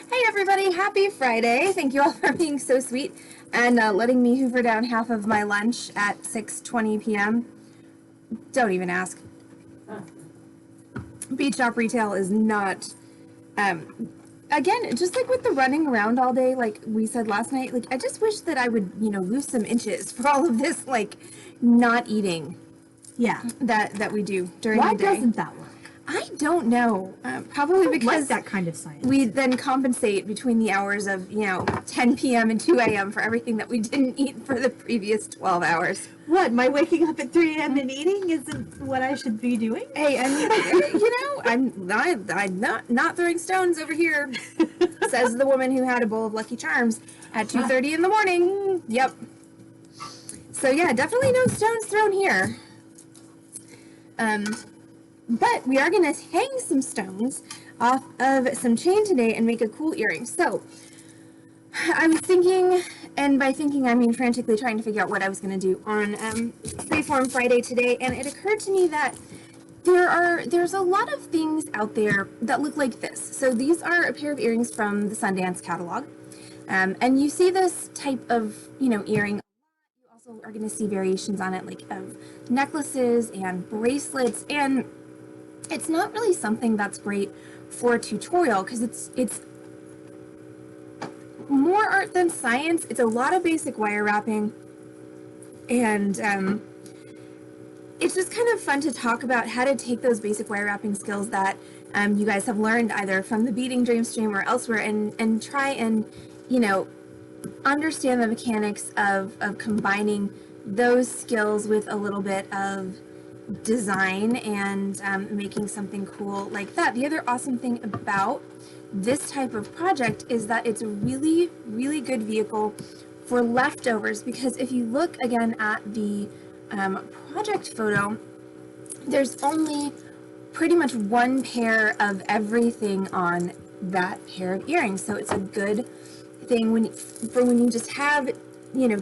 Hey everybody, happy Friday. Thank you all for being so sweet and letting me hoover down half of my lunch at 6:20 p.m. Don't even ask. Beach shop retail is not, again, just like with the running around all day, like we said last night, like I just wish that I would, lose some inches for all of this, like not eating Yeah. that we do during Why the day. doesn't that work? I don't know. Probably Like because that kind of science. we then compensate between the hours of, 10 p.m. and 2 a.m. for everything that we didn't eat for the previous 12 hours. What, my waking up at 3 a.m. and eating isn't what I should be doing? Hey, and I'm not throwing stones over here, says the woman who had a bowl of Lucky Charms at 2:30 in the morning. Yep. So yeah, definitely no stones thrown here. But we are going to hang some stones off of some chain today and make a cool earring. So I was thinking, and by thinking I mean frantically trying to figure out what I was going to do on Freeform Friday today, and it occurred to me that there's a lot of things out there that look like this. So these are a pair of earrings from the Sundance catalog, and you see this type of earring. You also are going to see variations on it, like of necklaces and bracelets, and it's not really something that's great for a tutorial because it's more art than science. It's a lot of basic wire wrapping, and it's just kind of fun to talk about how to take those basic wire wrapping skills that you guys have learned either from the Beading Dream Stream or elsewhere, and try and understand the mechanics of combining those skills with a little bit of design and making something cool like that. The other awesome thing about this type of project is that it's a really, really good vehicle for leftovers, because if you look again at the project photo, there's only pretty much one pair of everything on that pair of earrings. So it's a good thing when you just have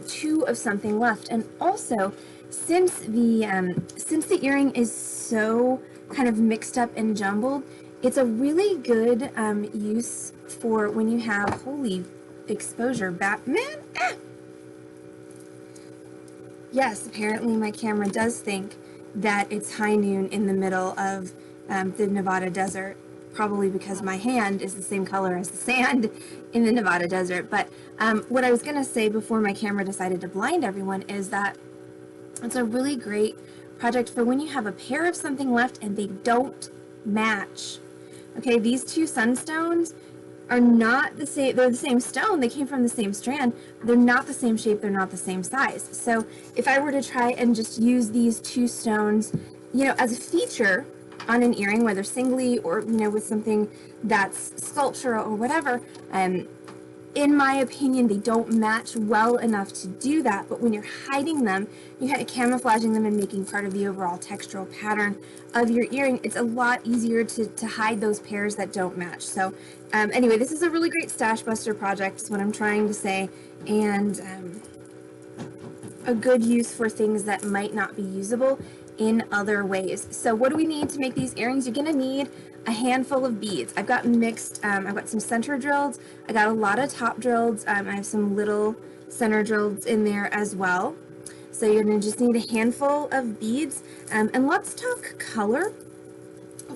two of something left. And also, since the earring is so kind of mixed up and jumbled, it's a really good use for when you have holy exposure. Batman. Yes, apparently my camera does think that it's high noon in the middle of the Nevada desert, probably because my hand is the same color as the sand in the Nevada desert. But what I was going to say before my camera decided to blind everyone is that it's a really great project for when you have a pair of something left and they don't match. Okay, these two sunstones are not the same. They're the same stone. They came from the same strand. They're not the same shape. They're not the same size. So if I were to try and just use these two stones, as a feature on an earring, whether singly or, with something that's sculptural or whatever, in my opinion, they don't match well enough to do that. But when you're hiding them, you're kind of camouflaging them and making part of the overall textural pattern of your earring, it's a lot easier to hide those pairs that don't match. So anyway, this is a really great stash buster project is what I'm trying to say, and a good use for things that might not be usable in other ways. So what do we need to make these earrings? You're going to need a handful of beads. I've got mixed, I've got some center drilled, I got a lot of top drilled, I have some little center drilled in there as well. So you're going to just need a handful of beads, and let's talk color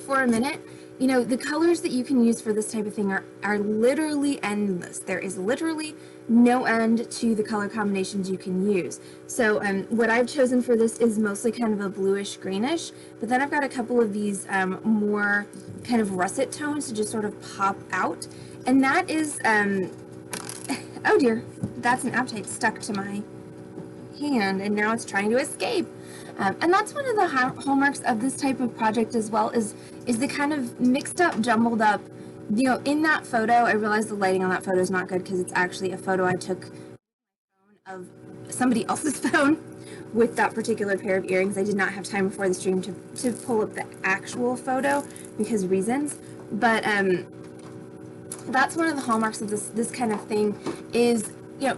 for a minute. The colors that you can use for this type of thing are literally endless. There is literally no end to the color combinations you can use. So what I've chosen for this is mostly kind of a bluish greenish, but then I've got a couple of these more kind of russet tones to just sort of pop out. And that is, oh dear, that's an appetite stuck to my hand, and now it's trying to escape. And that's one of the hallmarks of this type of project as well, is the kind of mixed up, jumbled up, in that photo. I realized the lighting on that photo is not good because it's actually a photo I took of somebody else's phone with that particular pair of earrings. I did not have time before the stream to pull up the actual photo because reasons, but that's one of the hallmarks of this kind of thing is,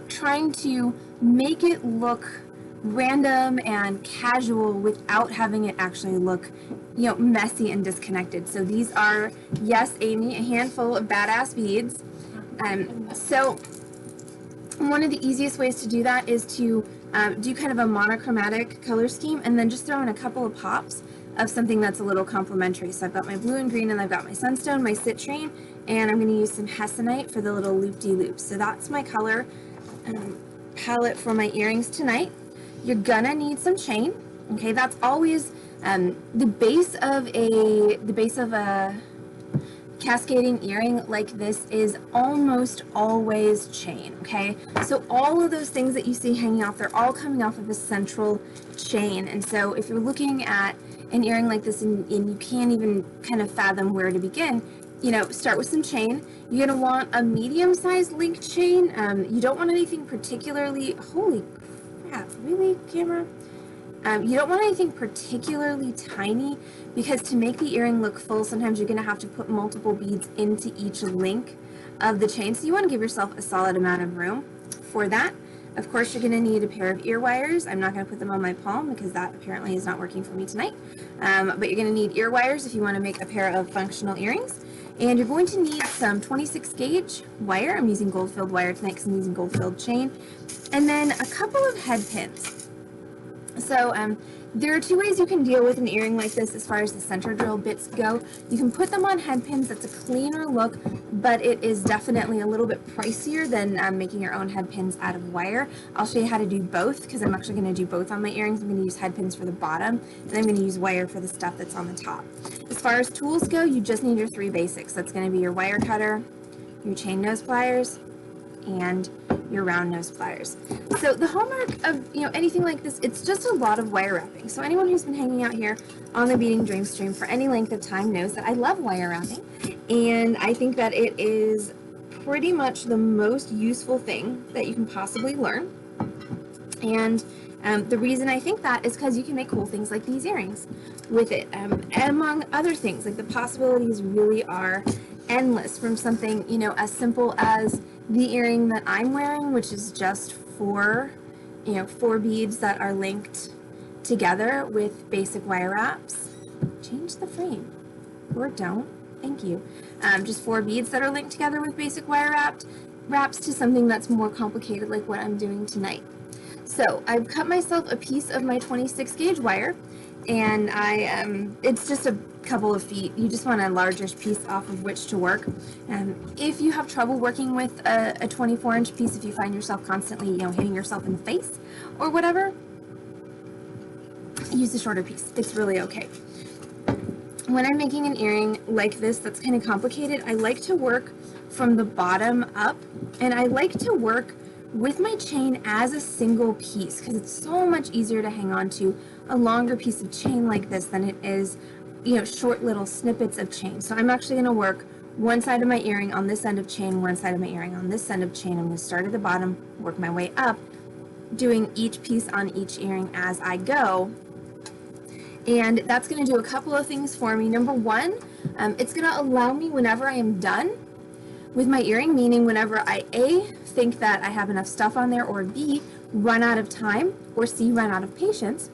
trying to make it look random and casual without having it actually look, messy and disconnected. So these are, yes, Amy, a handful of badass beads. So one of the easiest ways to do that is to do kind of a monochromatic color scheme and then just throw in a couple of pops of something that's a little complementary. So I've got my blue and green, and I've got my sunstone, my citrine, and I'm going to use some hessonite for the little loop-de-loops. So that's my color palette for my earrings tonight. You're gonna need some chain. Okay, that's always the base of a cascading earring like this is almost always chain. Okay, so all of those things that you see hanging off, they're all coming off of a central chain. And so if you're looking at an earring like this and you can't even kind of fathom where to begin, you know, start with some chain. You're going to want a medium-sized link chain. You don't want anything particularly, holy crap, really, camera? You don't want anything particularly tiny, because to make the earring look full, sometimes you're going to have to put multiple beads into each link of the chain. So you want to give yourself a solid amount of room for that. Of course, you're going to need a pair of ear wires. I'm not going to put them on my palm because that apparently is not working for me tonight. But you're going to need ear wires if you want to make a pair of functional earrings. And you're going to need some 26 gauge wire. I'm using gold-filled wire tonight because I'm using gold-filled chain. And then a couple of head pins. So there are two ways you can deal with an earring like this as far as the center drill bits go. You can put them on head pins. That's a cleaner look, but it is definitely a little bit pricier than making your own head pins out of wire. I'll show you how to do both because I'm actually going to do both on my earrings. I'm going to use head pins for the bottom, and I'm going to use wire for the stuff that's on the top. As far as tools go, you just need your three basics. That's going to be your wire cutter, your chain nose pliers, and your round nose pliers. So the hallmark of anything like this, it's just a lot of wire wrapping. So anyone who's been hanging out here on the Beading Dream Stream for any length of time knows that I love wire wrapping, and I think that it is pretty much the most useful thing that you can possibly learn. And the reason I think that is because you can make cool things like these earrings with it, among other things. Like, the possibilities really are endless, from something as simple as the earring that I'm wearing, which is just four beads that are linked together with basic wire wraps. Change the frame, or don't. Thank you. Just four beads that are linked together with basic wire wraps to something that's more complicated, like what I'm doing tonight. So I've cut myself a piece of my 26 gauge wire, and it's just a couple of feet. You just want a larger piece off of which to work. If you have trouble working with a 24-inch piece, if you find yourself constantly hitting yourself in the face or whatever, use a shorter piece. It's really okay. When I'm making an earring like this that's kind of complicated, I like to work from the bottom up, and I like to work with my chain as a single piece because it's so much easier to hang on to a longer piece of chain like this than it is short little snippets of chain. So I'm actually going to work one side of my earring on this end of chain, one side of my earring on this end of chain. I'm going to start at the bottom, work my way up, doing each piece on each earring as I go. And that's going to do a couple of things for me. Number one, it's going to allow me, whenever I am done with my earring, meaning whenever I A, think that I have enough stuff on there, or B, run out of time, or C, run out of patience.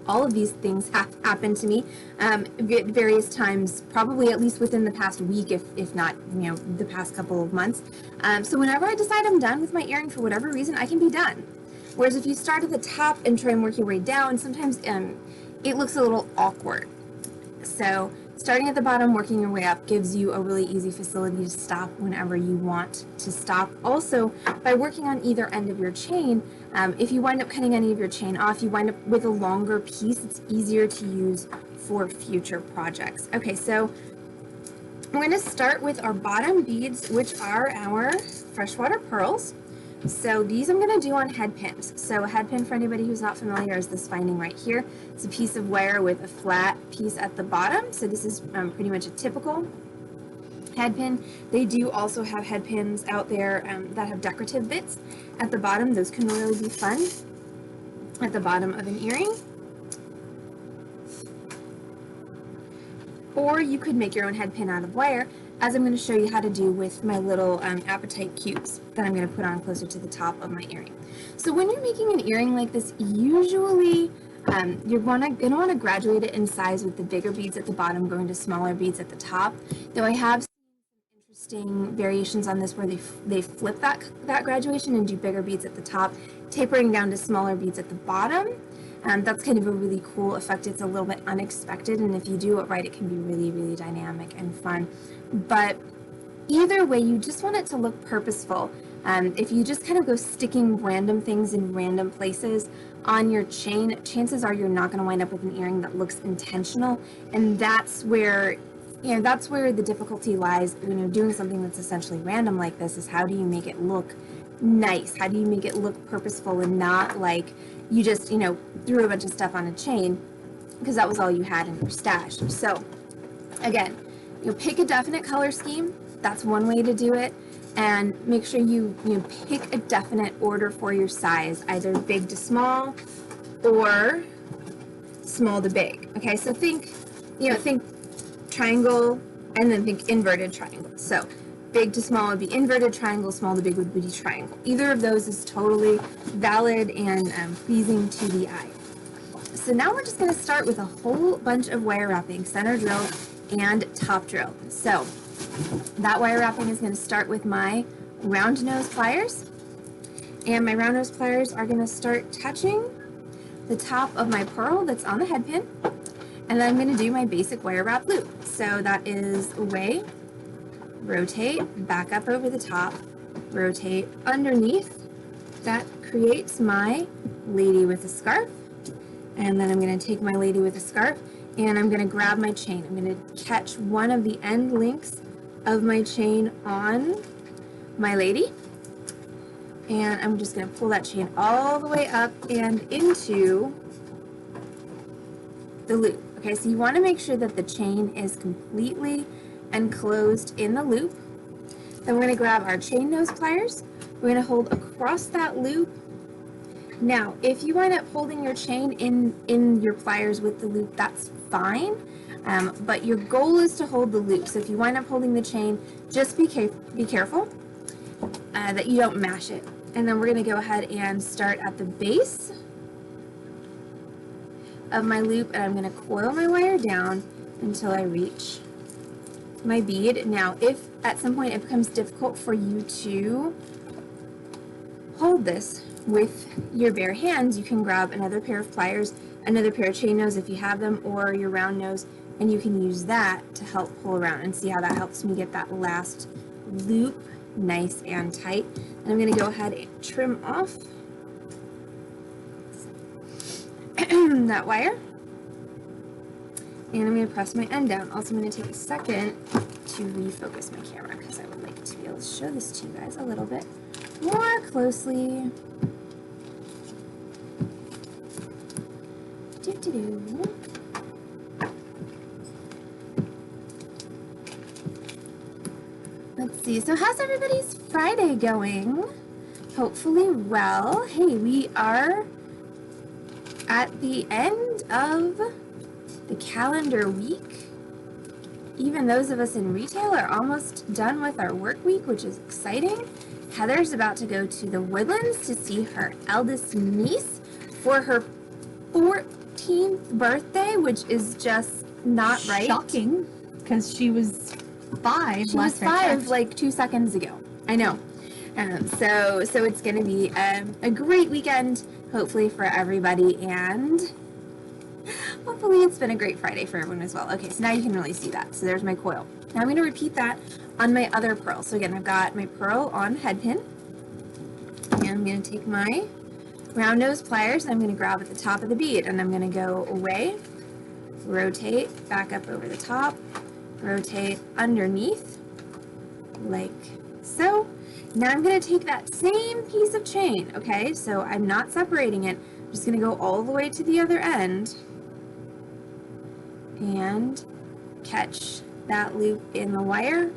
All of these things have happened to me at various times, probably at least within the past week, if not the past couple of months. So whenever I decide I'm done with my earring for whatever reason, I can be done. Whereas if you start at the top and try and work your way down, sometimes it looks a little awkward. So starting at the bottom, working your way up gives you a really easy facility to stop whenever you want to stop. Also, by working on either end of your chain, if you wind up cutting any of your chain off, you wind up with a longer piece. It's easier to use for future projects. Okay, so we're going to start with our bottom beads, which are our freshwater pearls. So these I'm going to do on head pins. So a head pin, for anybody who's not familiar, is this finding right here. It's a piece of wire with a flat piece at the bottom. So this is pretty much a typical head pin. They do also have head pins out there that have decorative bits at the bottom. Those can really be fun at the bottom of an earring. Or you could make your own head pin out of wire, as I'm going to show you how to do with my little apatite cubes that I'm going to put on closer to the top of my earring. So when you're making an earring like this, usually you're going to want to graduate it in size, with the bigger beads at the bottom going to smaller beads at the top. Though I have seen some Interesting variations on this where they flip that graduation and do bigger beads at the top, tapering down to smaller beads at the bottom. That's kind of a really cool effect. It's a little bit unexpected, and if you do it right, it can be really, really dynamic and fun. But either way, you just want it to look purposeful. If you just kind of go sticking random things in random places on your chain, chances are you're not going to wind up with an earring that looks intentional, and that's where the difficulty lies, doing something that's essentially random like this. Is how do you make it look nice? How do you make it look purposeful and not like you just, threw a bunch of stuff on a chain because that was all you had in your stash? So again, pick a definite color scheme. That's one way to do it. And make sure you pick a definite order for your size, either big to small or small to big. Okay, so think triangle and then think inverted triangle. So big to small would be inverted triangle, small to big would be triangle. Either of those is totally valid and pleasing to the eye. So now we're just going to start with a whole bunch of wire wrapping, center drill and top drill. So that wire wrapping is going to start with my round nose pliers, and my round nose pliers are going to start touching the top of my pearl that's on the head pin. And then I'm going to do my basic wire wrap loop. So that is away, rotate, back up over the top, rotate underneath. That creates my lady with a scarf. And then I'm going to take my lady with a scarf and I'm going to grab my chain. I'm going to catch one of the end links of my chain on my lady. And I'm just going to pull that chain all the way up and into the loop. Okay, so you want to make sure that the chain is completely enclosed in the loop. Then we're going to grab our chain nose pliers. We're going to hold across that loop. Now, if you wind up holding your chain in your pliers with the loop, that's fine. But your goal is to hold the loop. So if you wind up holding the chain, just be careful that you don't mash it. And then we're going to go ahead and start at the base of my loop, and I'm going to coil my wire down until I reach my bead. Now, if at some point it becomes difficult for you to hold this with your bare hands, you can grab another pair of pliers, another pair of chain nose if you have them, or your round nose, and you can use that to help pull around and see how that helps me get that last loop nice and tight. And I'm going to go ahead and trim off that wire, and I'm going to press my end down. Also, I'm going to take a second to refocus my camera because I would like to be able to show this to you guys a little bit more closely. Let's see, so how's everybody's Friday going? Hopefully well. Hey, we are at the end of the calendar week. Even those of us in retail are almost done with our work week, which is exciting. Heather's about to go to the Woodlands to see her eldest niece for her 14th birthday, which is just not right. Shocking, because she was 5. She was 5 like 2 seconds ago. I know. So it's going to be a great weekend, hopefully for everybody, and hopefully it's been a great Friday for everyone as well. Okay, so now you can really see that. So there's my coil. Now I'm going to repeat that on my other pearl. So again, I've got my pearl on head pin, and I'm going to take my round nose pliers and I'm going to grab at the top of the bead, and I'm going to go away, rotate, back up over the top, rotate underneath, like so. Now I'm going to take that same piece of chain, okay? So I'm not separating it. I'm just going to go all the way to the other end and catch that loop in the wire.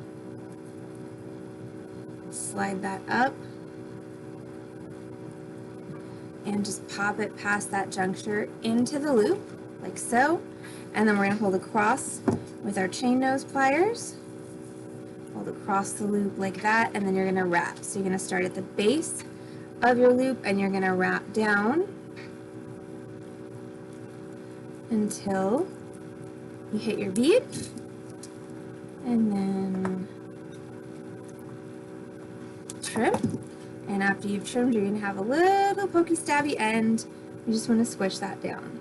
Slide that up and just pop it past that juncture into the loop, like so. And then we're going to hold across with our chain nose pliers. Hold across the loop like that, and then you're going to wrap. So you're going to start at the base of your loop and you're going to wrap down until you hit your bead, and then trim. And after you've trimmed, you're going to have a little pokey stabby end. You just want to squish that down.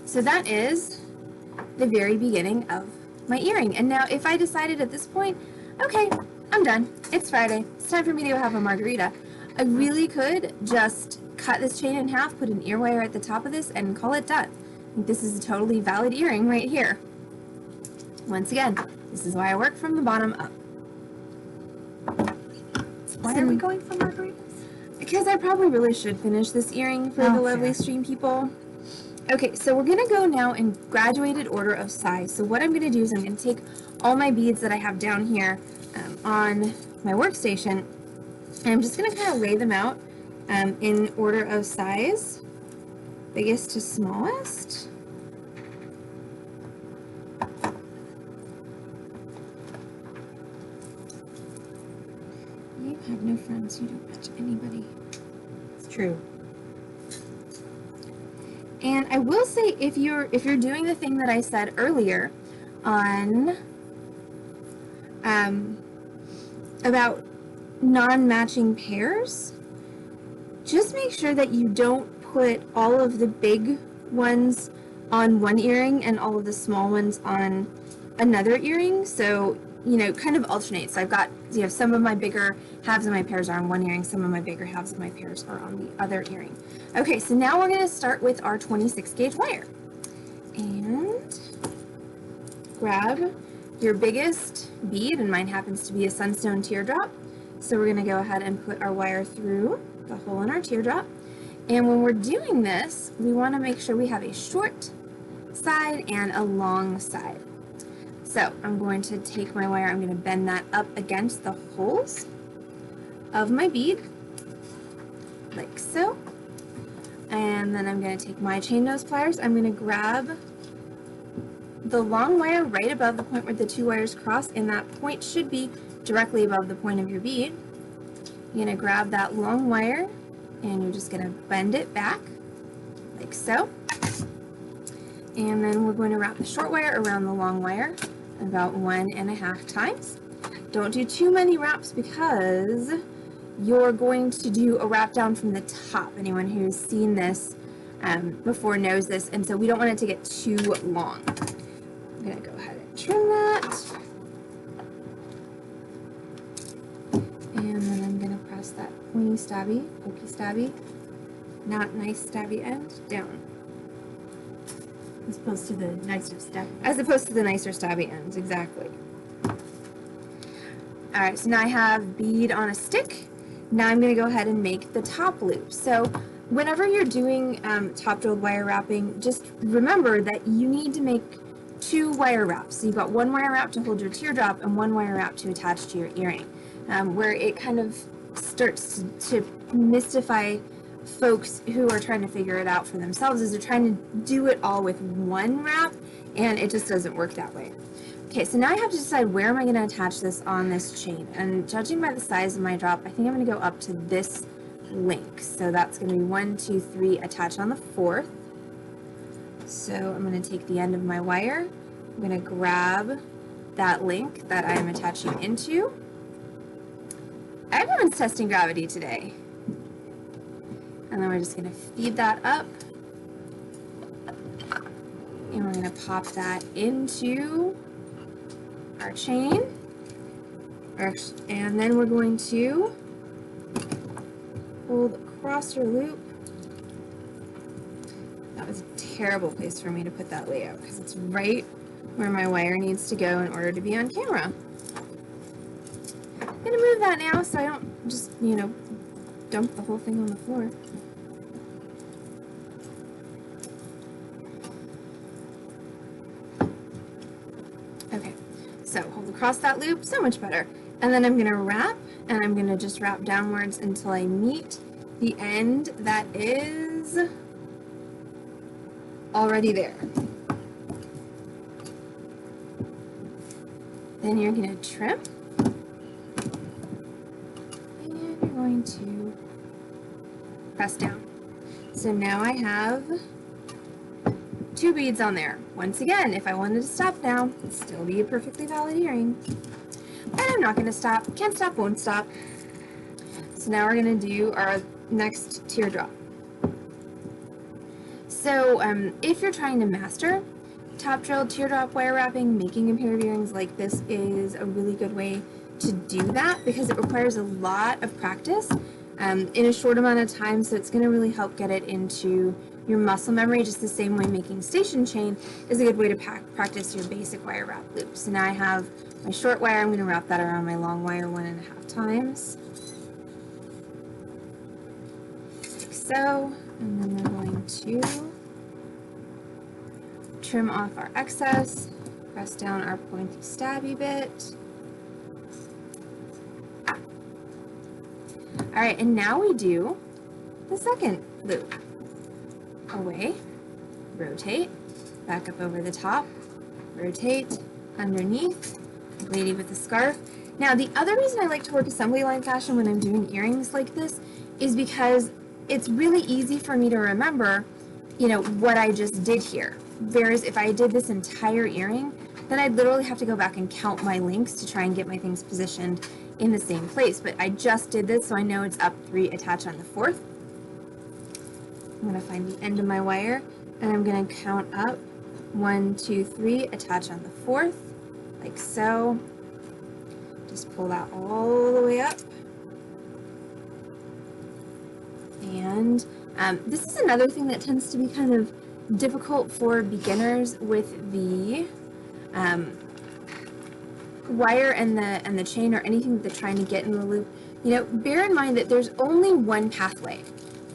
So that is the very beginning of my earring. And now if I decided at this point, okay, I'm done. It's Friday. It's time for me to go have a margarita. I really could just cut this chain in half, put an ear wire at the top of this, and call it done. I think this is a totally valid earring right here. Once again, this is why I work from the bottom up. Why are we going for margaritas? Because I probably really should finish this earring for the lovely stream people. Okay, so we're going to go now in graduated order of size. So what I'm going to do is I'm going to take all my beads that I have down here on my workstation, and I'm just going to kind of lay them out in order of size, biggest to smallest. You have no friends, you don't match anybody. It's true. And I will say, if you're doing the thing that I said earlier on about non-matching pairs, just make sure that you don't put all of the big ones on one earring and all of the small ones on another earring. So, you know, kind of alternate. So I've got, you know, some of my bigger halves of my pairs are on one earring, some of my bigger halves of my pairs are on the other earring. Okay, so now we're going to start with our 26 gauge wire. And grab your biggest bead, and mine happens to be a sunstone teardrop. So we're going to go ahead and put our wire through the hole in our teardrop. And when we're doing this, we want to make sure we have a short side and a long side. So I'm going to take my wire, I'm going to bend that up against the holes of my bead, like so. And then I'm going to take my chain nose pliers, I'm going to grab the long wire right above the point where the two wires cross, and that point should be directly above the point of your bead. You're going to grab that long wire, and you're just going to bend it back, like so. And then we're going to wrap the short wire around the long wire about 1.5 times. Don't do too many wraps because you're going to do a wrap down from the top. Anyone who's seen this before knows this, and so we don't want it to get too long. I'm going to go ahead and trim that. And then I'm going to press that pointy stabby, pokey stabby, not nice stabby end down. As opposed to the nicer stuff. As opposed to the nicer stabby ends, exactly. Alright, so now I have bead on a stick. Now I'm going to go ahead and make the top loop. So whenever you're doing top drilled wire wrapping, just remember that you need to make 2 wire wraps. So you've got 1 wire wrap to hold your teardrop and 1 wire wrap to attach to your earring. Where it kind of starts to mystify folks who are trying to figure it out for themselves is they're trying to do it all with 1 wrap, and it just doesn't work that way. Okay, so now I have to decide where am I going to attach this on this chain, and judging by the size of my drop, I think I'm going to go up to this link. So that's going to be 1, 2, 3, attach on the 4th. So I'm going to take the end of my wire, I'm going to grab that link that I am attaching into. Everyone's testing gravity today. And then we're just going to feed that up, and we're going to pop that into our chain, and then we're going to hold across your loop. That was a terrible place for me to put that layout because it's right where my wire needs to go in order to be on camera. I'm going to move that now so I don't just, you know, dump the whole thing on the floor. Okay, so hold across that loop, so much better. And then I'm going to wrap, and I'm going to just wrap downwards until I meet the end that is already there. Then you're going to trim, and you're going to press down. So now I have 2 beads on there. Once again, if I wanted to stop now, it'd still be a perfectly valid earring. And I'm not going to stop. Can't stop, won't stop. So now we're going to do our next teardrop. So if you're trying to master top drill teardrop wire wrapping, making a pair of earrings like this is a really good way to do that because it requires a lot of practice in a short amount of time, so it's going to really help get it into your muscle memory, just the same way making station chain is a good way to practice your basic wire wrap loop. So now I have my short wire, I'm going to wrap that around my long wire 1.5 times, like so, and then we're going to trim off our excess, press down our pointy stabby bit. Alright, and now we do the second loop. Away, rotate, back up over the top, rotate, underneath, lady with the scarf. Now the other reason I like to work assembly line fashion when I'm doing earrings like this is because it's really easy for me to remember, you know, what I just did here. Whereas if I did this entire earring, then I'd literally have to go back and count my links to try and get my things positioned in the same place. But I just did this, so I know it's up 3, attach on the 4th. I'm going to find the end of my wire, and I'm going to count up 1, 2, 3, attach on the 4th, like so. Just pull that all the way up. And this is another thing that tends to be kind of difficult for beginners with the wire and the chain or anything that they're trying to get in the loop. You know, bear in mind that there's only one pathway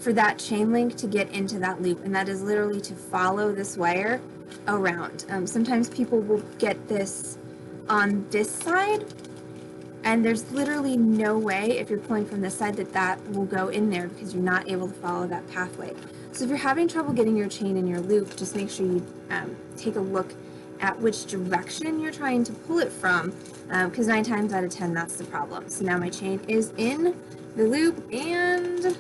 for that chain link to get into that loop, and that is literally to follow this wire around. Sometimes people will get this on this side, and there's literally no way, if you're pulling from this side, that that will go in there because you're not able to follow that pathway. So if you're having trouble getting your chain in your loop, just make sure you take a look at which direction you're trying to pull it from, because 9 times out of 10 that's the problem. So now my chain is in the loop, and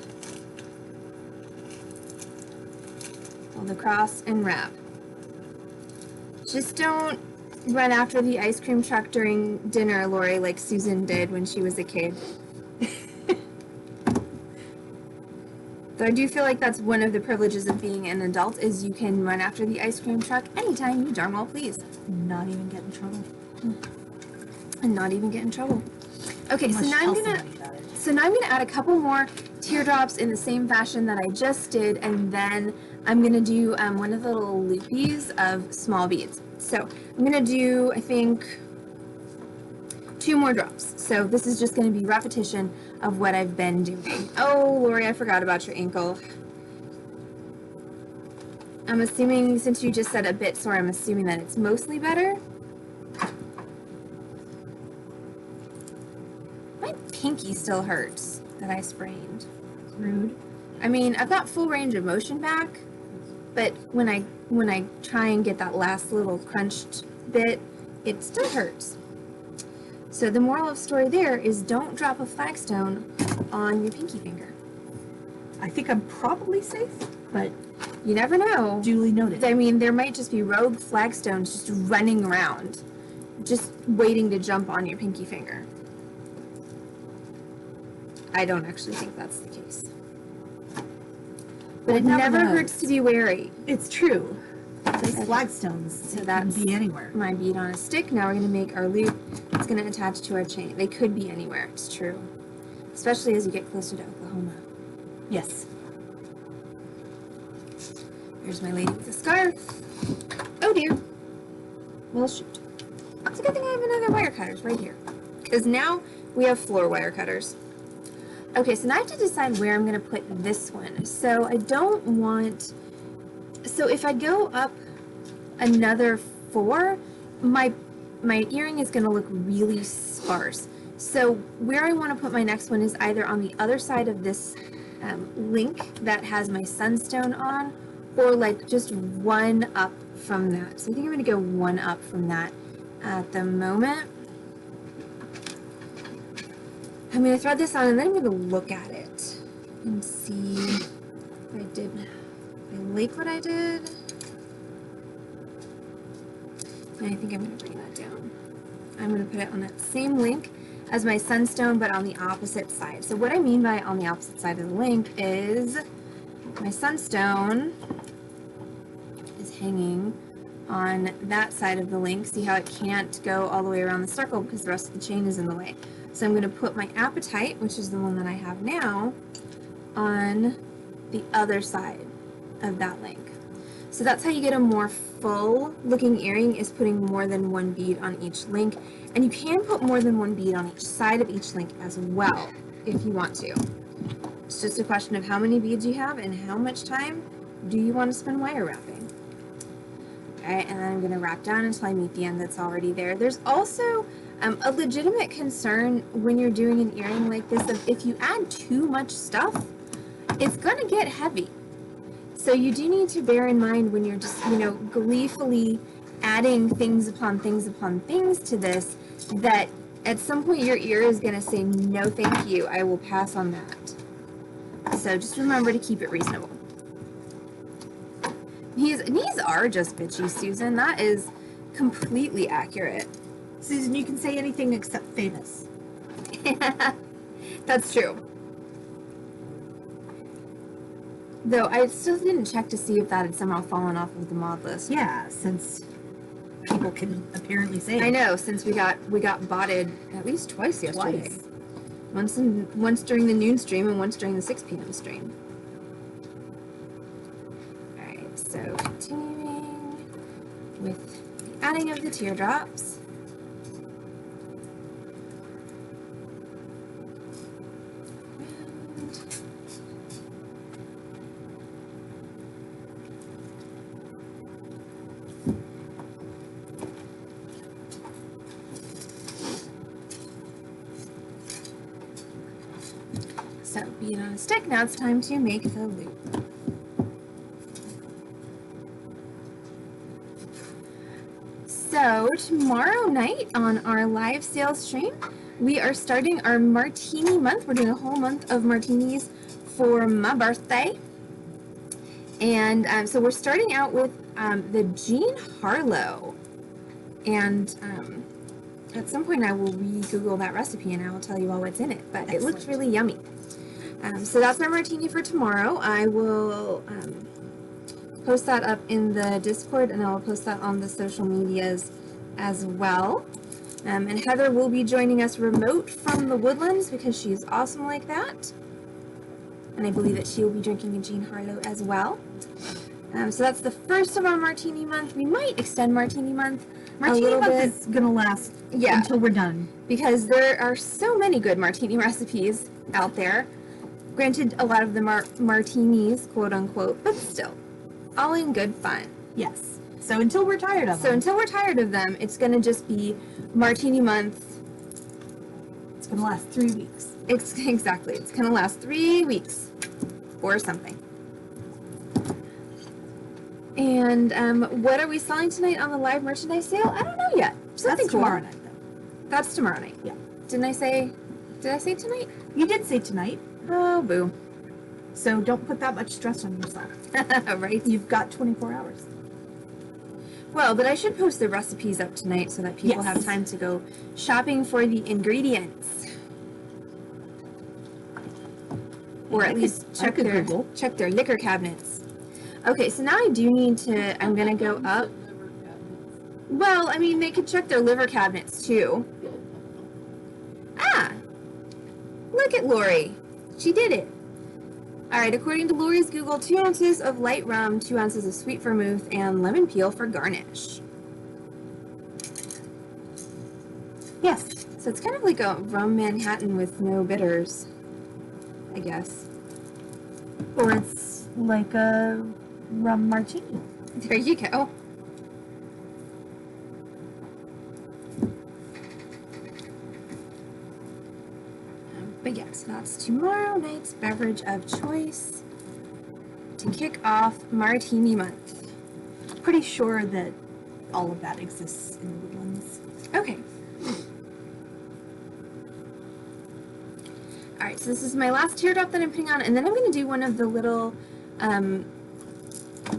pull across and wrap. Just don't run after the ice cream truck during dinner, Lori, like Susan did when she was a kid. So I do feel like that's one of the privileges of being an adult, is you can run after the ice cream truck anytime you darn well please. Not even get in trouble. And not even get in trouble. Okay, Unless so now you tell somebody about it. I'm gonna add a couple more teardrops in the same fashion that I just did, and then I'm gonna do one of the little loopies of small beads. So I'm gonna do, I think, 2 more drops. So this is just going to be repetition of what I've been doing. Oh, Lori, I forgot about your ankle. I'm assuming, since you just said a bit sore, I'm assuming that it's mostly better. My pinky still hurts that I sprained. Rude. I mean, I've got full range of motion back, but when I try and get that last little crunched bit, it still hurts. So the moral of the story there is don't drop a flagstone on your pinky finger. I think I'm probably safe, but You never know. duly noted. I mean, there might just be rogue flagstones just running around, just waiting to jump on your pinky finger. I don't actually think that's the case. But it One never never hurts knows. to be wary. It's true. Those Okay. flagstones So can that's be anywhere. my bead on a stick. Now we're going to make our loop. It's going to attach to our chain. They could be anywhere, it's true. Especially as you get closer to Oklahoma. Yes. Here's my lady with the scarf. Oh dear. Well, shoot. It's a good thing I have another wire cutters right here, because now we have floor wire cutters. Okay, so now I have to decide where I'm going to put this one. So I don't want... So if I go up another 4, my earring is going to look really sparse. So where I want to put my next one is either on the other side of this link that has my sunstone on, or like just one up from that. So I think I'm going to go one up from that at the moment. I'm going to thread this on, and then I'm going to look at it and see if I did. I like what I did. And I think I'm going to bring that down. I'm going to put it on that same link as my sunstone, but on the opposite side. So what I mean by on the opposite side of the link is my sunstone is hanging on that side of the link. See how it can't go all the way around the circle because the rest of the chain is in the way. So I'm going to put my apatite, which is the one that I have now, on the other side of that link. So that's how you get a more full looking earring, is putting more than one bead on each link. And you can put more than one bead on each side of each link as well if you want to. It's just a question of how many beads you have and how much time do you want to spend wire wrapping. Alright, and then I'm going to wrap down until I meet the end that's already there. There's also a legitimate concern when you're doing an earring like this of if you add too much stuff, it's going to get heavy. So you do need to bear in mind when you're just, gleefully adding things upon things upon things to this, that at some point your ear is going to say, no thank you, I will pass on that. So just remember to keep it reasonable. Knees are just bitchy, Susan. That is completely accurate. Susan, you can say anything except famous. That's true. Though I still didn't check to see if that had somehow fallen off of the mod list. Yeah, since people can apparently say it. I know, since we got botted at least twice yesterday. Twice. Once during the noon stream and once during the 6 p.m. stream. Alright, so continuing with the adding of the teardrops. So, bead on a stick, now it's time to make the loop. So, tomorrow night on our live sales stream, we are starting our martini month. We're doing a whole month of martinis for my birthday. And so we're starting out with the Jean Harlow. And at some point I will re-Google that recipe and I will tell you all what's in it. But it looks really yummy. So that's my martini for tomorrow. I will post that up in the Discord and I will post that on the social medias as well. And Heather will be joining us remote from the Woodlands because she's awesome like that. And I believe that she will be drinking a Jean Harlow as well. So that's the first of our martini month. We might extend martini month a little bit. Is going to last until we're done. Because there are so many good martini recipes out there. Granted, a lot of them are martinis, quote unquote, but still, all in good fun. Yes. So until we're tired of them. So until we're tired of them, it's going to just be martini month. It's going to last 3 weeks. Exactly. It's going to last 3 weeks or something. And what are we selling tonight on the live merchandise sale? I don't know yet. Something That's cool. tomorrow night, though. That's tomorrow night. Yeah. Did I say tonight? You did say tonight. Oh, boo. So don't put that much stress on yourself. Right? You've got 24 hours. Well, but I should post the recipes up tonight so that people have time to go shopping for the ingredients. Or at least check their liquor cabinets. Okay, so now I do need to, I'm going to go up. Well, I mean, they could check their liver cabinets too. Ah! Look at Lori. She did it. Alright, according to Lori's Google, 2 ounces of light rum, 2 ounces of sweet vermouth, and lemon peel for garnish. Yes. So it's kind of like a rum Manhattan with no bitters, I guess. Or it's like a rum martini. There you go. But yes, that's tomorrow night's beverage of choice to kick off Martini Month. Pretty sure that all of that exists in the Woodlands. Okay. Alright, so this is my last teardrop that I'm putting on, and then I'm going to do one of the little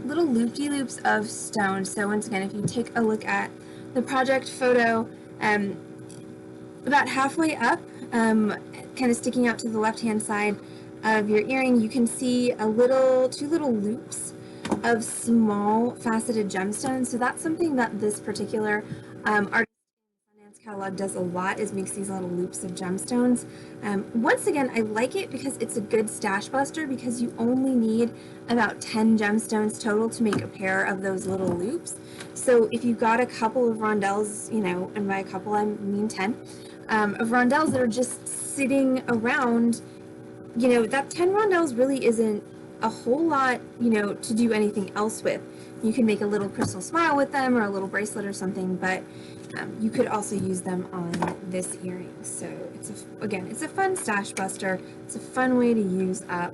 loop-de-loops of stone. So once again, if you take a look at the project photo, about halfway up, kind of sticking out to the left-hand side of your earring, you can see two little loops of small faceted gemstones. So that's something that this particular artist catalog does a lot, is makes these little loops of gemstones. Once again, I like it because it's a good stash buster, because you only need about 10 gemstones total to make a pair of those little loops. So if you've got a couple of rondelles, you know, and by a couple I mean 10, of rondelles that are just sitting around, you know, that 10 rondelles really isn't a whole lot, you know, to do anything else with. You can make a little crystal smile with them, or a little bracelet or something, but you could also use them on this earring. So again, it's a fun stash buster. It's a fun way to use up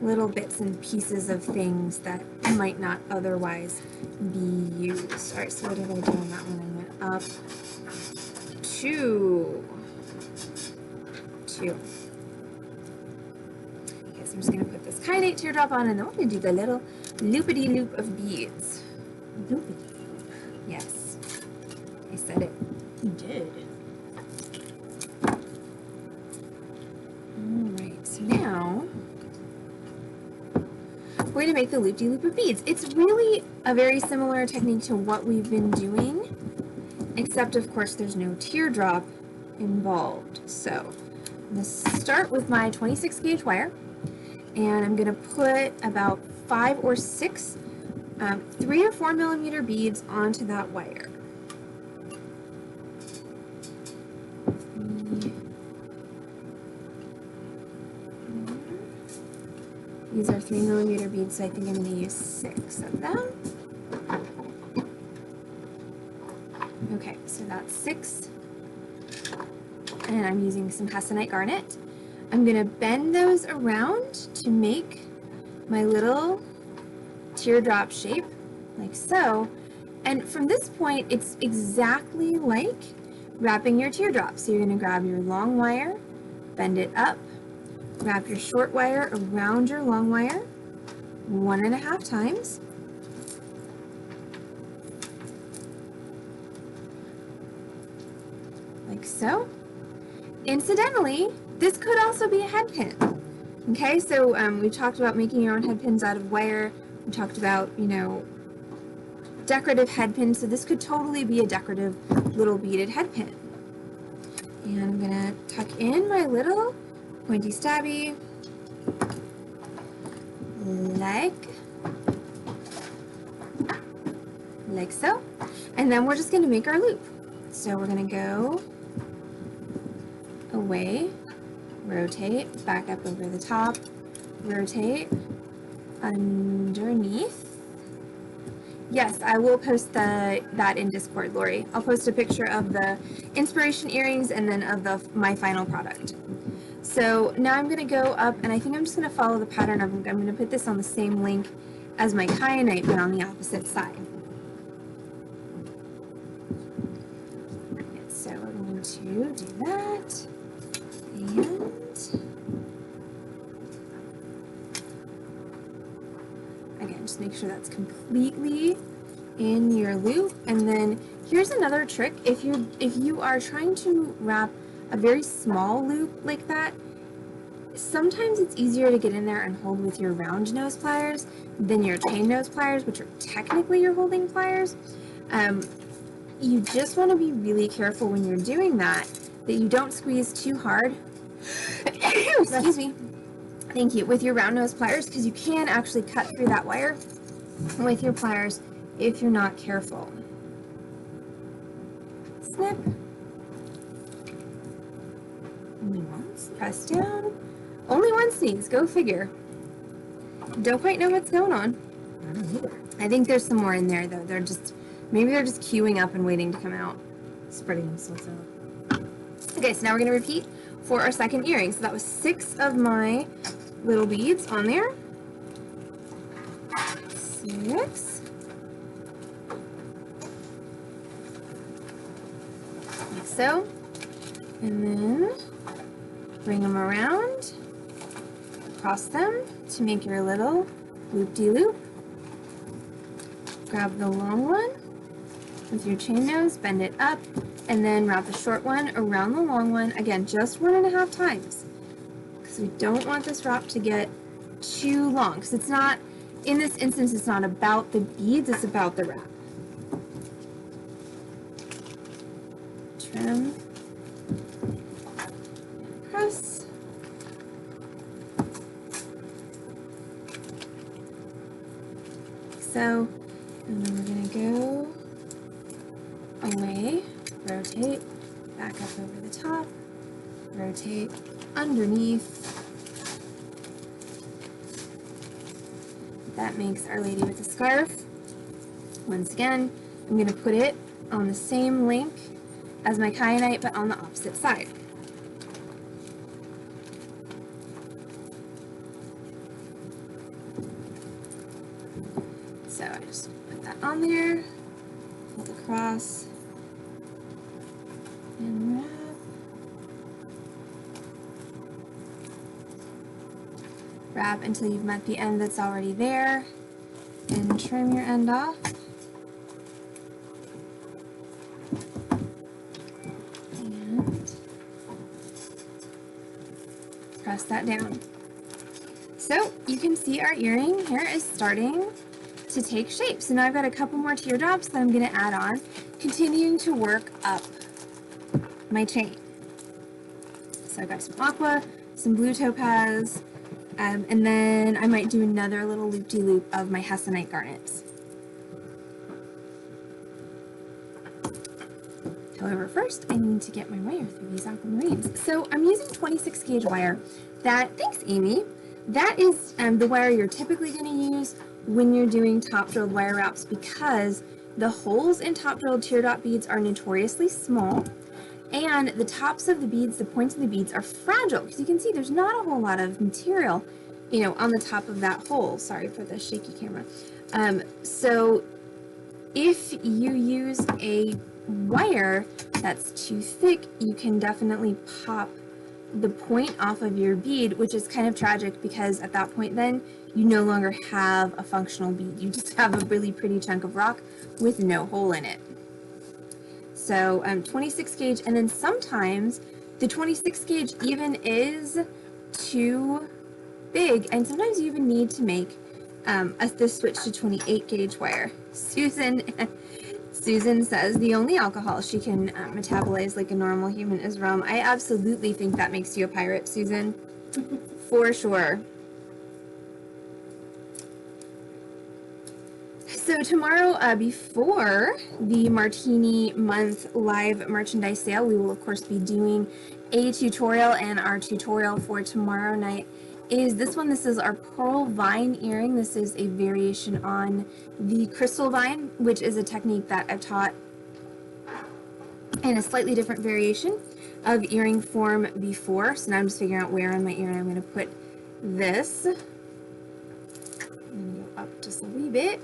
little bits and pieces of things that might not otherwise be used. All right, so what did I do on that one? I went up 2. Okay, so I'm just gonna put this kyanite teardrop on, and then we're gonna do the little loopity-loop of beads. Loopity. Yes. I said it. You did. Alright, so now we're going to make the loop-de-loop of beads. It's really a very similar technique to what we've been doing, except of course there's no teardrop involved. So I'm going to start with my 26 gauge wire, and I'm going to put about 5 or 6 3 or 4 millimeter beads onto that wire. These are 3 millimeter beads, so I think I'm going to use 6 of them. Okay, so that's 6. And I'm using some Hassanite garnet. I'm going to bend those around to make my little teardrop shape, like so. And from this point, it's exactly like wrapping your teardrop. So you're going to grab your long wire, bend it up, wrap your short wire around your long wire 1.5 times. Like so. Incidentally, this could also be a head pin. Okay, so we talked about making your own head pins out of wire. We talked about, you know, decorative head pins. So this could totally be a decorative little beaded head pin. And I'm gonna tuck in my little pointy stabby, like so, and then we're just going to make our loop. So we're going to go away, rotate, back up over the top, rotate, underneath. Yes, I will post that in Discord, Lori. I'll post a picture of the inspiration earrings and then of my final product. So now I'm going to go up, and I think I'm just going to follow the pattern of, I'm going to put this on the same link as my kyanite, but on the opposite side. So we're going to do that, and again, just make sure that's completely in your loop. And then here's another trick. If you are trying to wrap a very small loop like that, sometimes it's easier to get in there and hold with your round nose pliers than your chain nose pliers, which are technically your holding pliers. You just want to be really careful when you're doing that you don't squeeze too hard. Excuse me. Thank you. With your round nose pliers, because you can actually cut through that wire with your pliers if you're not careful. Snip. Only once. Press down. Only one sneeze. Go figure. Don't quite know what's going on. I don't either. I think there's some more in there, though. Maybe they're just queuing up and waiting to come out. Spreading themselves out. Okay, so now we're going to repeat for our second earring. So that was 6 of my little beads on there. 6. Like so. And then bring them around, cross them to make your little loop-de-loop. Grab the long one with your chain nose, bend it up, and then wrap the short one around the long one. Again, just 1.5 times, because we don't want this wrap to get too long, because it's not, in this instance, it's not about the beads, it's about the wrap. Trim, press. So, and then we're going to go away, rotate, back up over the top, rotate, underneath. That makes Our Lady with a Scarf. Once again, I'm going to put it on the same link as my kyanite, but on the opposite side. So I just put that on there, fold across, and wrap. Wrap until you've met the end that's already there, and trim your end off. And press that down. So you can see our earring here is starting to take shape. So now I've got a couple more teardrops that I'm going to add on, continuing to work up my chain. So I've got some aqua, some blue topaz, and then I might do another little loop-de-loop of my hessonite garnets. However, first I need to get my wire through these aquamarines. So I'm using 26 gauge wire. Thanks Amy, that is the wire you're typically going to use when you're doing top drilled wire wraps, because the holes in top drilled teardrop beads are notoriously small, and the tops of the beads, the points of the beads are fragile, because you can see there's not a whole lot of material, you know, on the top of that hole. Sorry for the shaky camera. So if you use a wire that's too thick, you can definitely pop the point off of your bead, which is kind of tragic, because at that point then you no longer have a functional bead. You just have a really pretty chunk of rock with no hole in it. So 26 gauge, and then sometimes the 26 gauge even is too big, and sometimes you even need to make this switch to 28 gauge wire. Susan says the only alcohol she can metabolize like a normal human is rum. I absolutely think that makes you a pirate, Susan. For sure. So tomorrow, before the Martini Month live merchandise sale, we will of course be doing a tutorial, and our tutorial for tomorrow night is this one. This is our pearl vine earring. This is a variation on the crystal vine, which is a technique that I've taught in a slightly different variation of earring form before. So now I'm just figuring out where on my earring I'm going to put this. I'm going to go up just a wee bit.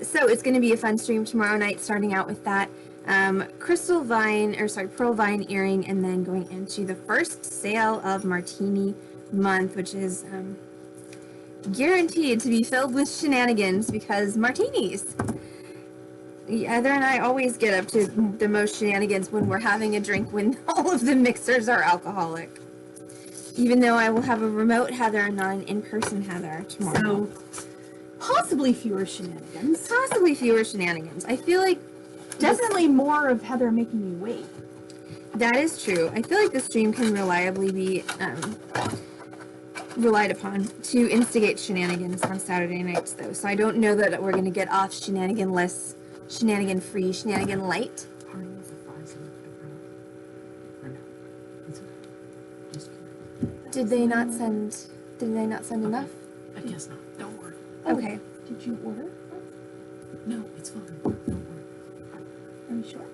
So it's going to be a fun stream tomorrow night, starting out with that crystal vine, or sorry, pearl vine earring, and then going into the first sale of Martini Month, which is guaranteed to be filled with shenanigans, because martinis. Heather and I always get up to the most shenanigans when we're having a drink, when all of the mixers are alcoholic. Even though I will have a remote Heather and not an in-person Heather tomorrow. So, possibly fewer shenanigans. Possibly fewer shenanigans. I feel like definitely more of Heather making me wait. That is true. I feel like the stream can reliably be relied upon to instigate shenanigans on Saturday nights, though. So I don't know that we're going to get off shenanigan-less, shenanigan-free, shenanigan-light. Did they not send enough? I guess not. Don't worry. Okay. Did you order? No, it's fine. Don't worry. Are you sure?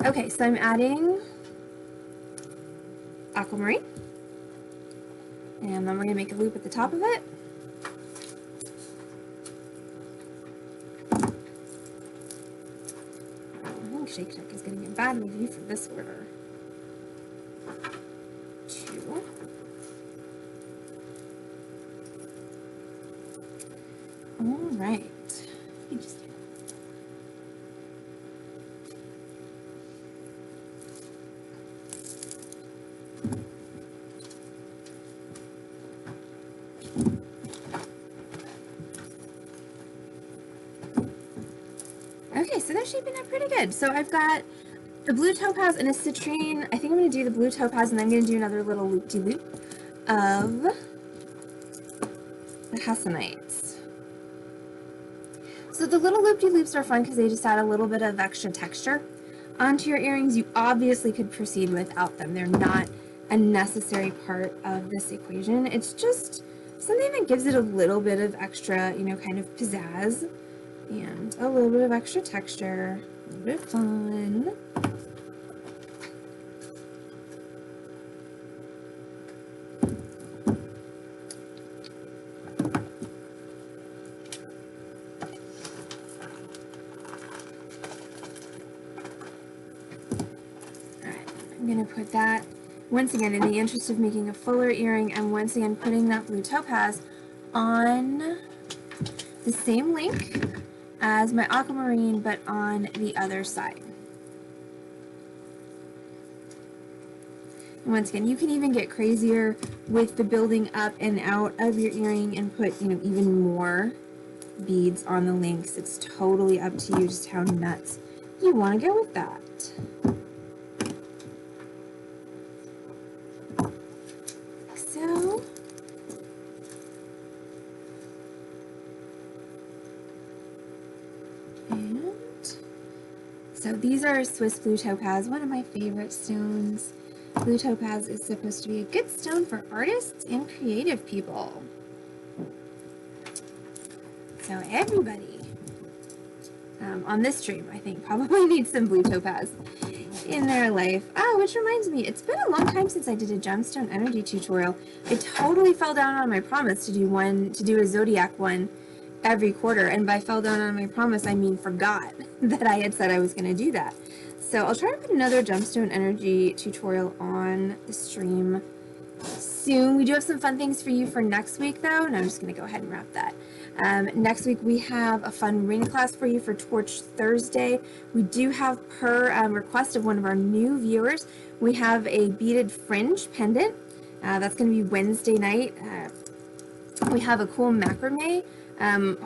Okay, so I'm adding aquamarine, and then we're gonna make a loop at the top of it. I think Shake Shack is getting a bad review for this order. 2. All right. You just Okay, so they're shaping up pretty good. So I've got the blue topaz and a citrine. I think I'm going to do the blue topaz, and then I'm going to do another little loop-de-loop of the hessonites. So the little loop-de-loops are fun because they just add a little bit of extra texture onto your earrings. You obviously could proceed without them. They're not a necessary part of this equation. It's just something that gives it a little bit of extra, you know, kind of pizzazz and a little bit of extra texture, a little bit of fun. I'm going to put that, once again, in the interest of making a fuller earring, I'm once again putting that blue topaz on the same link as my aquamarine, but on the other side. And once again, you can even get crazier with the building up and out of your earring and put, you know, even more beads on the links. It's totally up to you just how nuts you want to go with that. So these are Swiss blue topaz, one of my favorite stones. Blue topaz is supposed to be a good stone for artists and creative people. So everybody on this stream, I think, probably needs some blue topaz in their life. Oh, which reminds me, it's been a long time since I did a gemstone energy tutorial. I totally fell down on my promise to do a zodiac one every quarter, and by fell down on my promise, I mean forgot that I had said I was going to do that. So I'll try to put another gemstone energy tutorial on the stream soon. We do have some fun things for you for next week, though, and I'm just going to go ahead and wrap that. Next week, we have a fun ring class for you for Torch Thursday. We do have, per request of one of our new viewers, we have a beaded fringe pendant. That's going to be Wednesday night. We have a cool macrame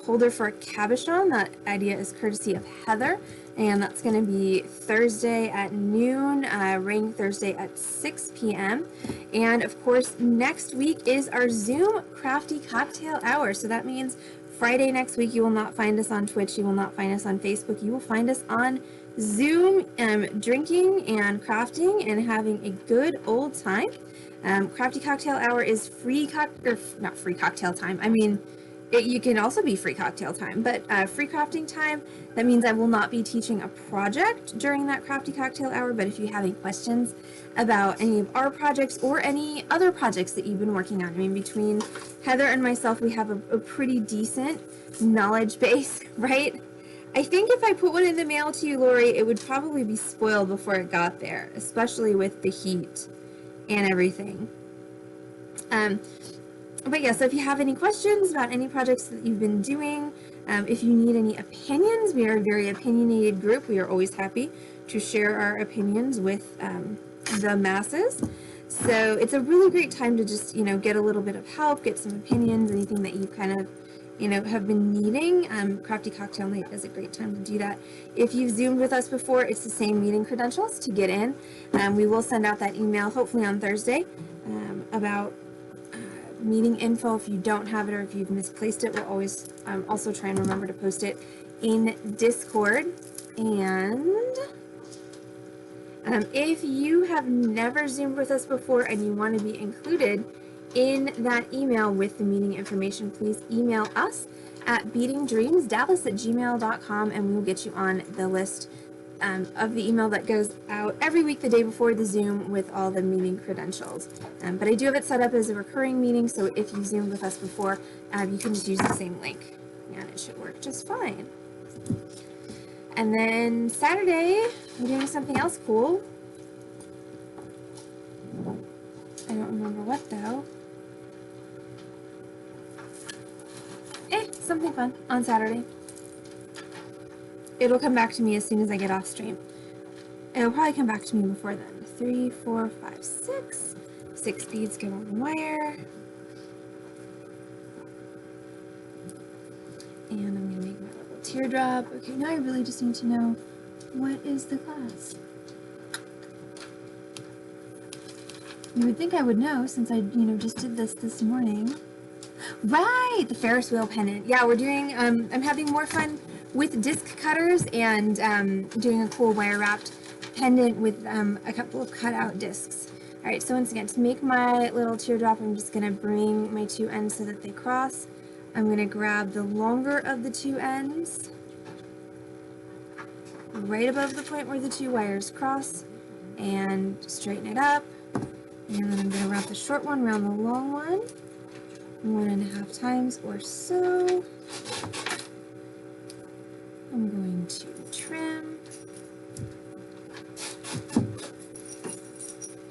holder for a cabochon. That idea is courtesy of Heather, and that's going to be Thursday at noon, ring Thursday at 6 p.m. And of course, next week is our Zoom Crafty Cocktail Hour. So that means Friday next week, you will not find us on Twitch, you will not find us on Facebook, you will find us on Zoom, drinking and crafting and having a good old time. Crafty Cocktail Hour is not free cocktail time. I mean, you can also be free cocktail time, but free crafting time. That means I will not be teaching a project during that Crafty Cocktail Hour, but if you have any questions about any of our projects or any other projects that you've been working on, I mean, between Heather and myself, we have a pretty decent knowledge base, right? I think if I put one in the mail to you, Lori, it would probably be spoiled before it got there, especially with the heat and everything. But yeah, so if you have any questions about any projects that you've been doing, if you need any opinions, we are a very opinionated group. We are always happy to share our opinions with the masses. So it's a really great time to just, you know, get a little bit of help, get some opinions, anything that you kind of, you know, have been needing. Crafty Cocktail Night is a great time to do that. If you've Zoomed with us before, it's the same meeting credentials to get in. We will send out that email hopefully on Thursday about meeting info. If you don't have it or if you've misplaced it, we'll always also try and remember to post it in Discord. And if you have never Zoomed with us before and you want to be included in that email with the meeting information, please email us at beadingdreamsdallas@gmail.com and we will get you on the list of the email that goes out every week the day before the Zoom with all the meeting credentials. But I do have it set up as a recurring meeting, so if you Zoomed with us before, you can just use the same link and it should work just fine. And then Saturday, we're doing something else cool. I don't remember what though. Something fun on Saturday. It'll come back to me as soon as I get off stream. It'll probably come back to me before then. 3, 4, 5, 6. 6 beads go on the wire. And I'm going to make my little teardrop. Okay, now I really just need to know, what is the class? You would think I would know since I, just did this morning. Right, the Ferris wheel pendant. Yeah, we're doing, I'm having more fun with disc cutters and doing a cool wire wrapped pendant with a couple of cutout discs. All right, so once again, to make my little teardrop, I'm just gonna bring my two ends so that they cross. I'm gonna grab the longer of the two ends, right above the point where the two wires cross, and straighten it up. And then I'm gonna wrap the short one around the long one, 1.5 times or so. I'm going to trim,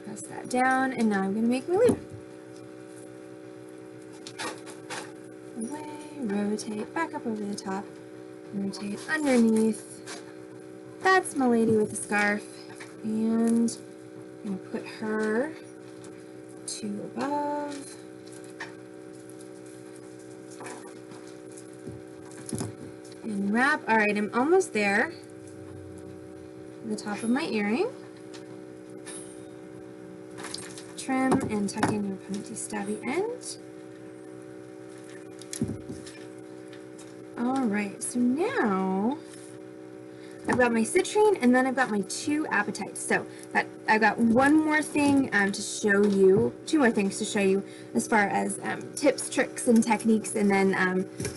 press that down, and now I'm going to make my loop. Away, rotate, back up over the top, rotate underneath. That's my lady with the scarf, and I'm going to put her to above. And wrap. All right, I'm almost there. The top of my earring. Trim and tuck in your pointy stabby end. All right, so now I've got my citrine and then I've got my 2 appetites. So I've got one more thing to show you, 2 more things to show you as far as tips, tricks, and techniques, and then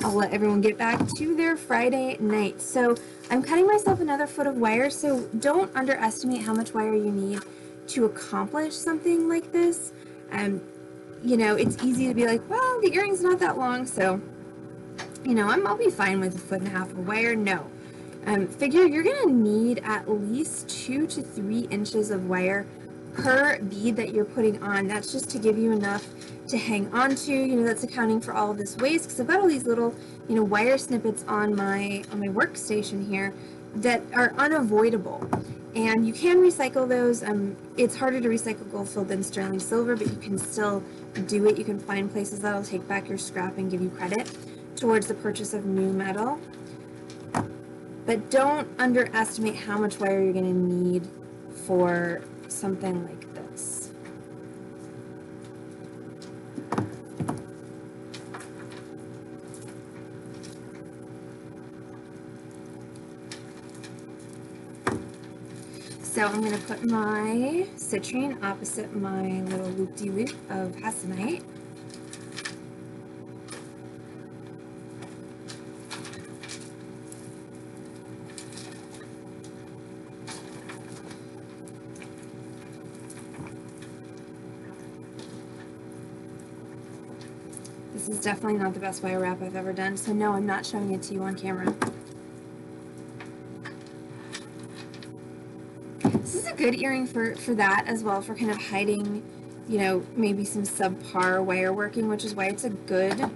I'll let everyone get back to their Friday night. So I'm cutting myself another foot of wire, so don't underestimate how much wire you need to accomplish something like this. It's easy to be like, well, the earring's not that long, so, I'll be fine with 1.5 feet of wire. No. Figure you're going to need at least 2 to 3 inches of wire per bead that you're putting on. That's just to give you enough to hang on to. That's accounting for all of this waste, because I've got all these little, wire snippets on my workstation here that are unavoidable. And you can recycle those. It's harder to recycle gold-filled than sterling silver, but you can still do it. You can find places that'll take back your scrap and give you credit towards the purchase of new metal. But don't underestimate how much wire you're going to need for something like this. So I'm going to put my citrine opposite my little loop-de-loop of Hassanite. This is definitely not the best wire wrap I've ever done, so no, I'm not showing it to you on camera. This is a good earring for that as well, for kind of hiding, maybe some subpar wire working, which is why it's a good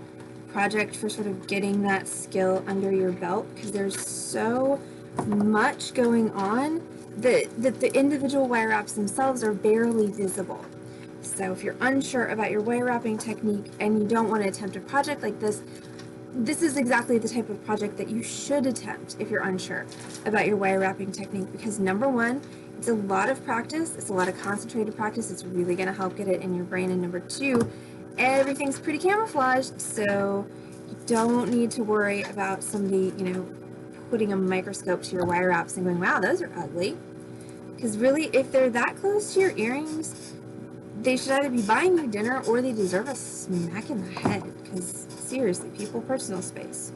project for sort of getting that skill under your belt, because there's so much going on that the individual wire wraps themselves are barely visible. So if you're unsure about your wire wrapping technique and you don't want to attempt a project like this, this is exactly the type of project that you should attempt if you're unsure about your wire wrapping technique, because number one, it's a lot of practice, it's a lot of concentrated practice, it's really going to help get it in your brain, and number two, everything's pretty camouflaged, so you don't need to worry about somebody, putting a microscope to your wire wraps and going, wow, those are ugly. Because really, if they're that close to your earrings, they should either be buying you dinner or they deserve a smack in the head, because seriously, people, personal space.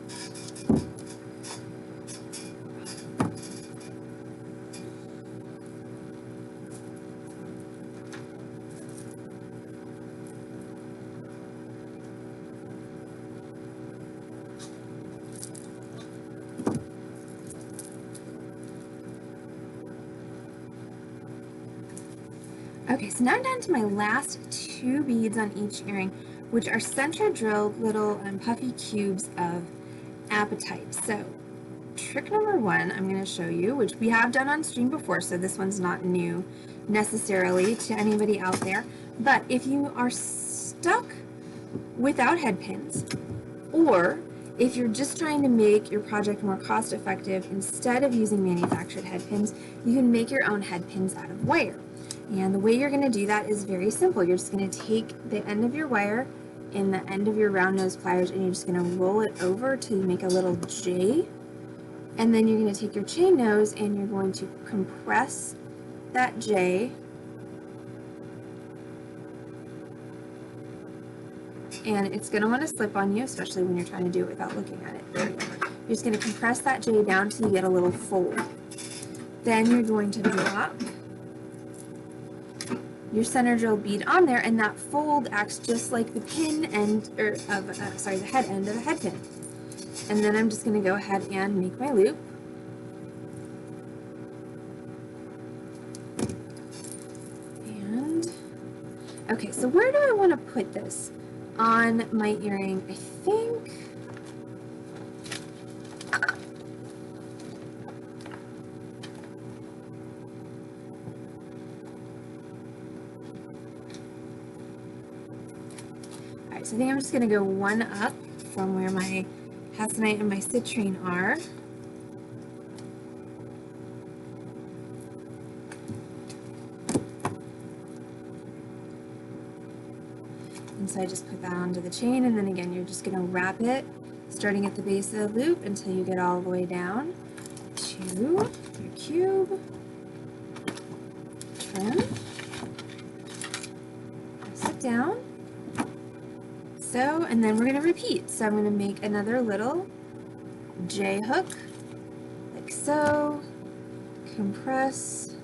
Okay, so now I'm down to my last 2 beads on each earring, which are center drilled little puffy cubes of apatite. So trick number 1 I'm going to show you, which we have done on stream before, so this one's not new necessarily to anybody out there. But if you are stuck without head pins, or If you're just trying to make your project more cost effective, instead of using manufactured head pins, you can make your own head pins out of wire. And the way you're going to do that is very simple. You're just going to take the end of your wire in the end of your round nose pliers, and you're just going to roll it over till you make a little J. And then you're going to take your chain nose and you're going to compress that J. And it's going to want to slip on you, especially when you're trying to do it without looking at it. There you go. You're just going to compress that J down till you get a little fold. Then you're going to drop your center drill bead on there, and that fold acts just like the pin end, the head end of a head pin. And then I'm just going to go ahead and make my loop. And okay, so where do I want to put this on my earring? I think so I think I'm just going to go one up from where my Hassanite and my citrine are. And so I just put that onto the chain, and then again you're just going to wrap it starting at the base of the loop until you get all the way down to your cube. Trim. Press it down. So, and then we're going to repeat. So I'm going to make another little J hook, like so, compress,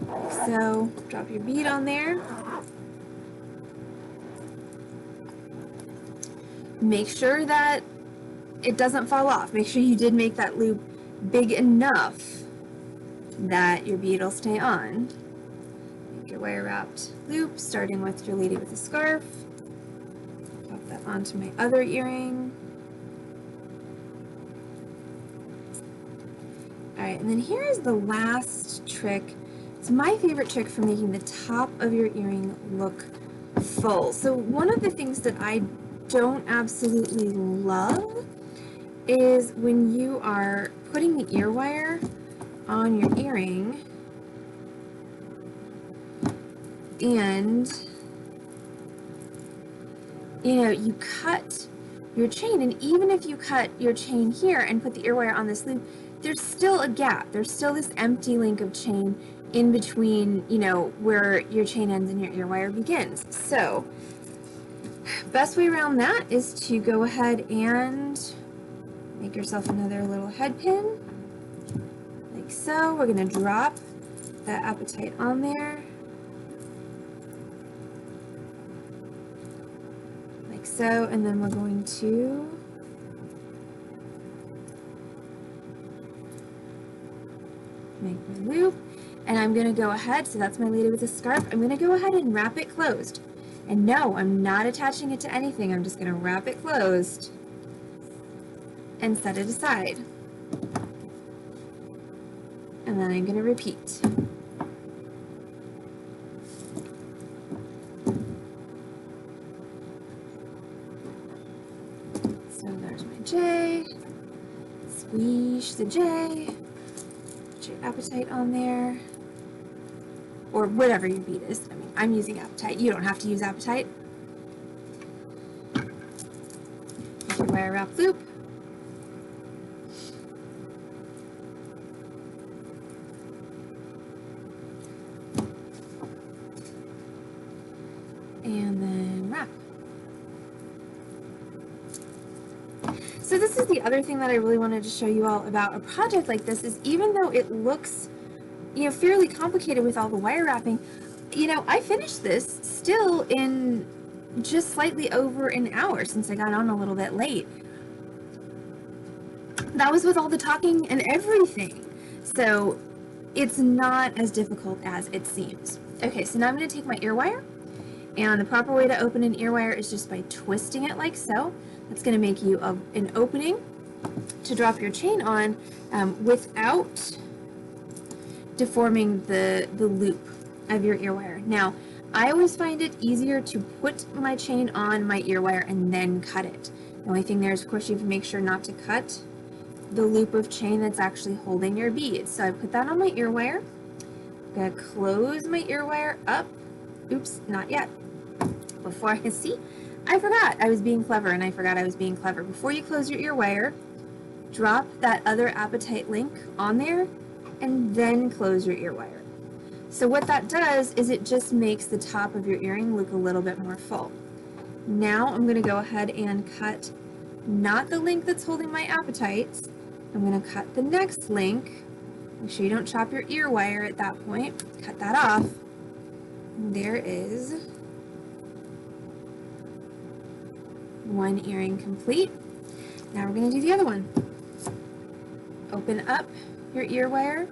like so, drop your bead on there. Make sure that it doesn't fall off. Make sure you did make that loop big enough that your bead will stay on. Make your wire wrapped loop, starting with your lady with a scarf. Onto my other earring. Alright, and then here is the last trick. It's my favorite trick for making the top of your earring look full. So one of the things that I don't absolutely love is when you are putting the ear wire on your earring and you cut your chain, and even if you cut your chain here and put the ear wire on this loop, there's still a gap. There's still this empty link of chain in between, where your chain ends and your ear wire begins. So, best way around that is to go ahead and make yourself another little head pin, like so. We're going to drop that apatite on there. So, and then we're going to make my loop, and I'm going to go ahead, so that's my lady with a scarf, I'm going to go ahead and wrap it closed. And no, I'm not attaching it to anything, I'm just going to wrap it closed and set it aside. And then I'm going to repeat. J, squeeze the J, put your apatite on there, or whatever your bead is. I mean, I'm using apatite. You don't have to use apatite. Make your wire wrap loop. And then wrap. So this is the other thing that I really wanted to show you all about a project like this, is even though it looks, fairly complicated with all the wire wrapping, I finished this still in just slightly over an hour, since I got on a little bit late. That was with all the talking and everything. So it's not as difficult as it seems. Okay, so now I'm going to take my ear wire, and the proper way to open an ear wire is just by twisting it like so. That's going to make you an opening to drop your chain on without deforming the loop of your ear wire. Now, I always find it easier to put my chain on my ear wire and then cut it. The only thing there is, of course, you have to make sure not to cut the loop of chain that's actually holding your bead. So I put that on my ear wire. I'm gonna close my ear wire up. Oops, not yet. Before I see, I forgot I was being clever, and I forgot I was being clever. Before you close your ear wire, drop that other apatite link on there, and then close your ear wire. So what that does is it just makes the top of your earring look a little bit more full. Now I'm gonna go ahead and cut not the link that's holding my apatites. I'm going to cut the next link. Make sure you don't chop your ear wire at that point. Cut that off. And there is one earring complete. Now we're going to do the other one. Open up your ear wire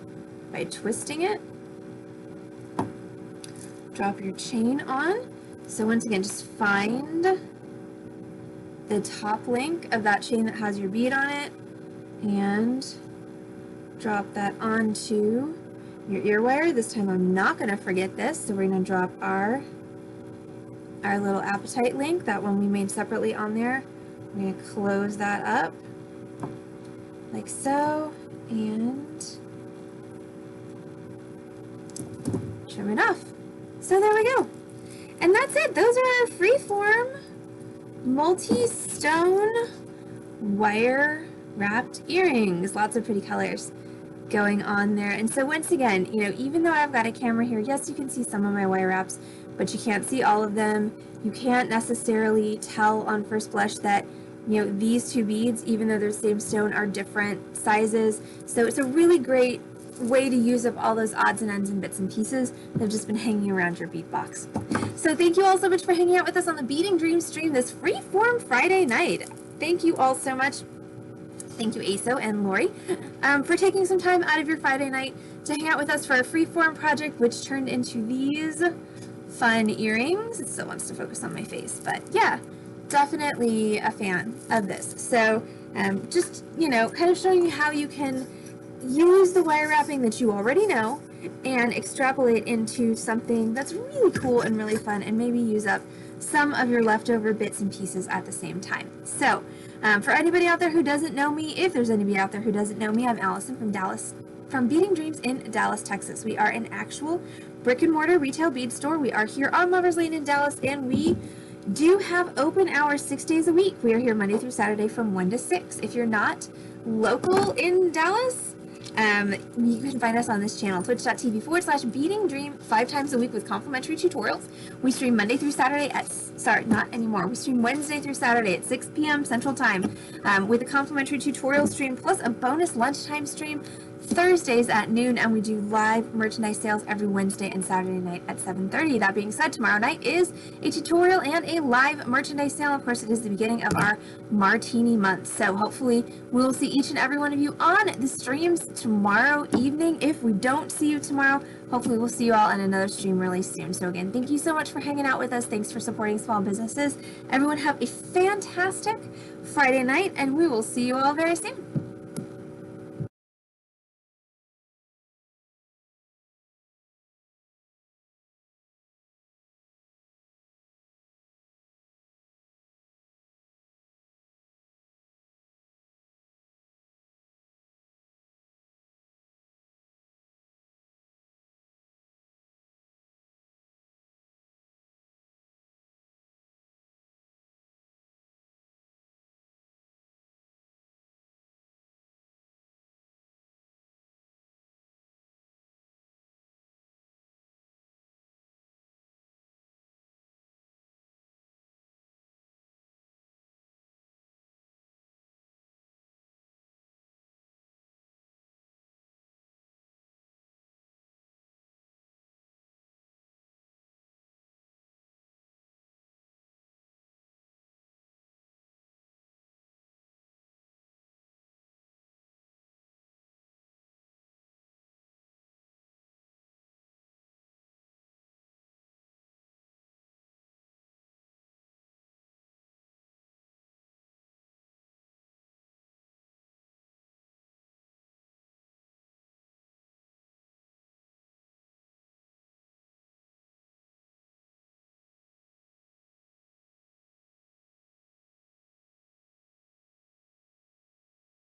by twisting it. Drop your chain on. So once again, just find the top link of that chain that has your bead on it and drop that onto your ear wire. This time I'm not going to forget this, so we're going to drop our little apatite link, that one we made separately on there. We're going to close that up like so and trim it off. So there we go. And that's it. Those are our Freeform multi-stone wire wrapped earrings. Lots of pretty colors going on there. And so once again, you know, even though I've got a camera here, yes, you can see some of my wire wraps, but you can't see all of them. You can't necessarily tell on first blush that, you know, these two beads, even though they're the same stone, are different sizes. So it's a really great way to use up all those odds and ends and bits and pieces that have just been hanging around your bead box. So thank you all so much for hanging out with us on the Beading Dreams stream this Freeform Friday night. Thank you all so much. Thank you, Aso and Lori, for taking some time out of your Friday night to hang out with us for our Freeform project, which turned into these fun earrings. It still wants to focus on my face, but yeah, definitely a fan of this. So just, you know, kind of showing you how you can use the wire wrapping that you already know and extrapolate into something that's really cool and really fun, and maybe use up some of your leftover bits and pieces at the same time. So for anybody out there who doesn't know me, if there's anybody out there who doesn't know me, I'm Allison from Beading Dreams in Dallas, Texas. We are an actual brick and mortar retail bead store. We are here on Lovers Lane in Dallas, and we do have open hours 6 days a week. We are here Monday through Saturday from 1 to 6. If you're not local in Dallas, you can find us on this channel, twitch.tv/Beading Dream, 5 times a week with complimentary tutorials. We stream Monday through Saturday at, not anymore. We stream Wednesday through Saturday at 6 p.m. Central Time with a complimentary tutorial stream plus a bonus lunchtime stream Thursdays at noon, and we do live merchandise sales every Wednesday and Saturday night at 7:30. That being said, tomorrow night is a tutorial and a live merchandise sale. Of course, it is the beginning of our Martini month, so hopefully we will see each and every one of you on the streams tomorrow evening. If we don't see you tomorrow, hopefully we'll see you all in another stream really soon. So again, thank you so much for hanging out with us. Thanks for supporting small businesses. Everyone have a fantastic Friday night, and we will see you all very soon.